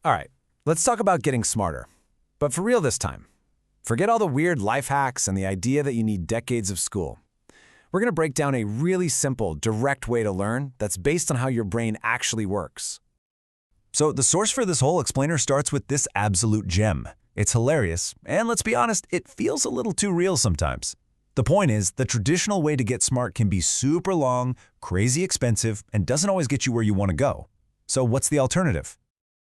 All right, let's talk about getting smarter. But for real this time. Forget all the weird life hacks and the idea that you need decades of school. We're going to break down a really simple, direct way to learn that's based on how your brain actually works. So the source for this whole explainer starts with this absolute gem. It's hilarious, and let's be honest, it feels a little too real sometimes. The point is, the traditional way to get smart can be super long, crazy expensive, and doesn't always get you where you want to go. So what's the alternative?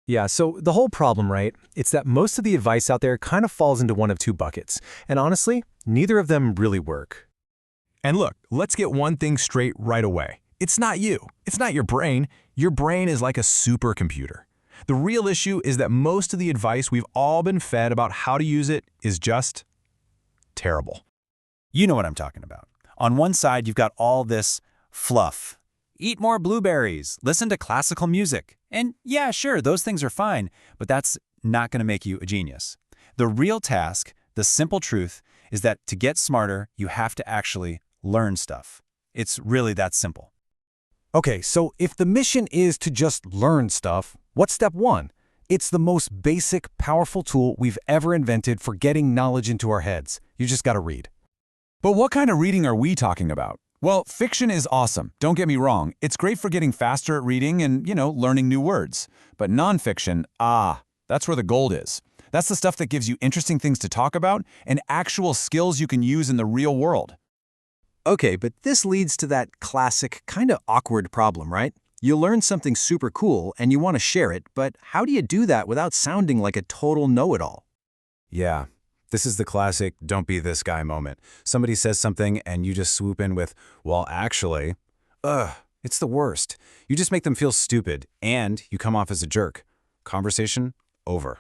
Yeah, so the whole problem, right, it's that most of the advice out there kind of falls into one of two buckets. And honestly, neither of them really work. And look, let's get one thing straight right away. It's not you. It's not your brain. Your brain is like a supercomputer. The real issue is that most of the advice we've all been fed about how to use it is just terrible. You know what I'm talking about. On one side, you've got all this fluff. Eat more blueberries, listen to classical music. And yeah, sure, those things are fine, but that's not going to make you a genius. The real task, the simple truth, is that to get smarter, you have to actually learn stuff. It's really that simple. Okay, so if the mission is to just learn stuff, what's step one? It's the most basic, powerful tool we've ever invented for getting knowledge into our heads. You just gotta read. But what kind of reading are we talking about? Well, fiction is awesome, don't get me wrong. It's great for getting faster at reading and, learning new words. But nonfiction, that's where the gold is. That's the stuff that gives you interesting things to talk about and actual skills you can use in the real world. Okay, but this leads to that classic, kind of awkward problem, right? You learn something super cool and you want to share it, but how do you do that without sounding like a total know-it-all? Yeah, this is the classic don't be this guy moment. Somebody says something and you just swoop in with, well, actually, it's the worst. You just make them feel stupid and you come off as a jerk. Conversation over.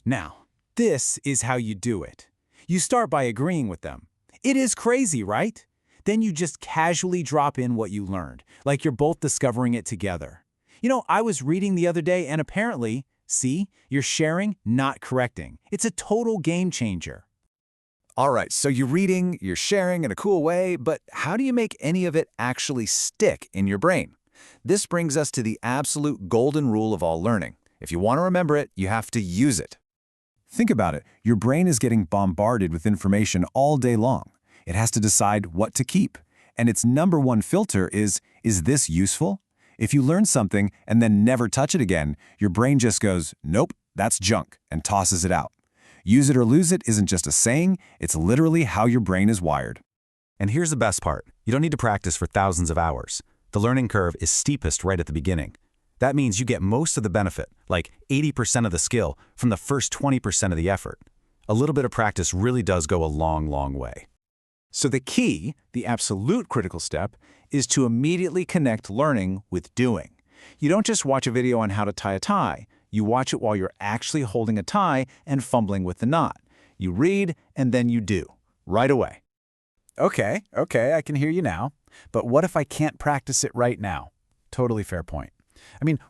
Now, this is how you do it. You start by agreeing with them. It is crazy, right? Then you just casually drop in what you learned, like you're both discovering it together. I was reading the other day and apparently, see, you're sharing, not correcting. It's a total game changer. All right, so you're reading, you're sharing in a cool way, but how do you make any of it actually stick in your brain? This brings us to the absolute golden rule of all learning. If you want to remember it, you have to use it. Think about it. Your brain is getting bombarded with information all day long. It has to decide what to keep. And its number one filter is this useful? If you learn something and then never touch it again, your brain just goes, nope, that's junk, and tosses it out. Use it or lose it isn't just a saying, it's literally how your brain is wired. And here's the best part. You don't need to practice for thousands of hours. The learning curve is steepest right at the beginning. That means you get most of the benefit, like 80% of the skill, from the first 20% of the effort. A little bit of practice really does go a long, long way. So the key, the absolute critical step, is to immediately connect learning with doing. You don't just watch a video on how to tie a tie. You watch it while you're actually holding a tie and fumbling with the knot. You read, and then you do, right away. Okay, I can hear you now. But what if I can't practice it right now? Totally fair point.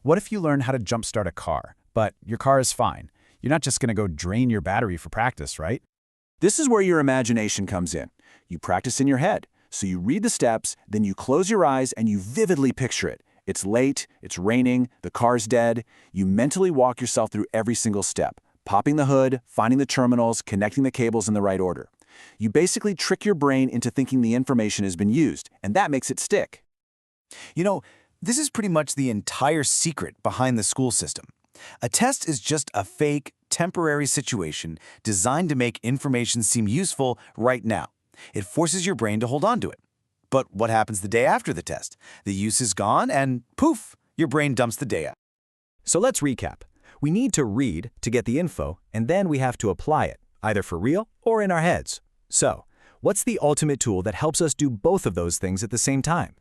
What if you learn how to jumpstart a car, but your car is fine? You're not just going to go drain your battery for practice, right? This is where your imagination comes in. You practice in your head. So you read the steps, then you close your eyes and you vividly picture it. It's late, it's raining, the car's dead. You mentally walk yourself through every single step, popping the hood, finding the terminals, connecting the cables in the right order. You basically trick your brain into thinking the information has been used, and that makes it stick. This is pretty much the entire secret behind the school system. A test is just a fake, temporary situation designed to make information seem useful right now. It forces your brain to hold on to it. But what happens the day after the test? The use is gone and poof, your brain dumps the data. So let's recap. We need to read to get the info, and then we have to apply it, either for real or in our heads. So, what's the ultimate tool that helps us do both of those things at the same time?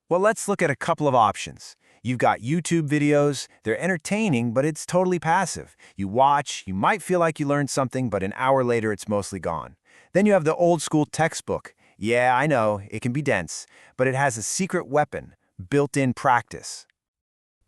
Well, let's look at a couple of options. You've got YouTube videos. They're entertaining, but it's totally passive. You watch, you might feel like you learned something, but an hour later it's mostly gone. Then you have the old school textbook. Yeah, I know, it can be dense, but it has a secret weapon, built-in practice.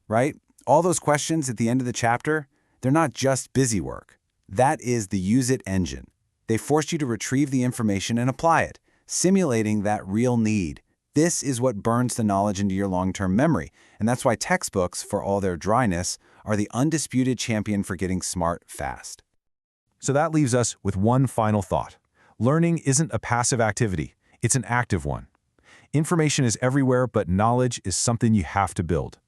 Right? All those questions at the end of the chapter, they're not just busy work. That is the use it engine. They force you to retrieve the information and apply it, simulating that real need. This is what burns the knowledge into your long-term memory, and that's why textbooks, for all their dryness, are the undisputed champion for getting smart fast. So that leaves us with one final thought. Learning isn't a passive activity, it's an active one. Information is everywhere, but knowledge is something you have to build.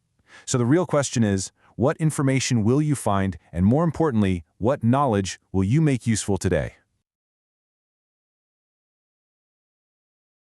So the real question is, what information will you find, and more importantly, what knowledge will you make useful today?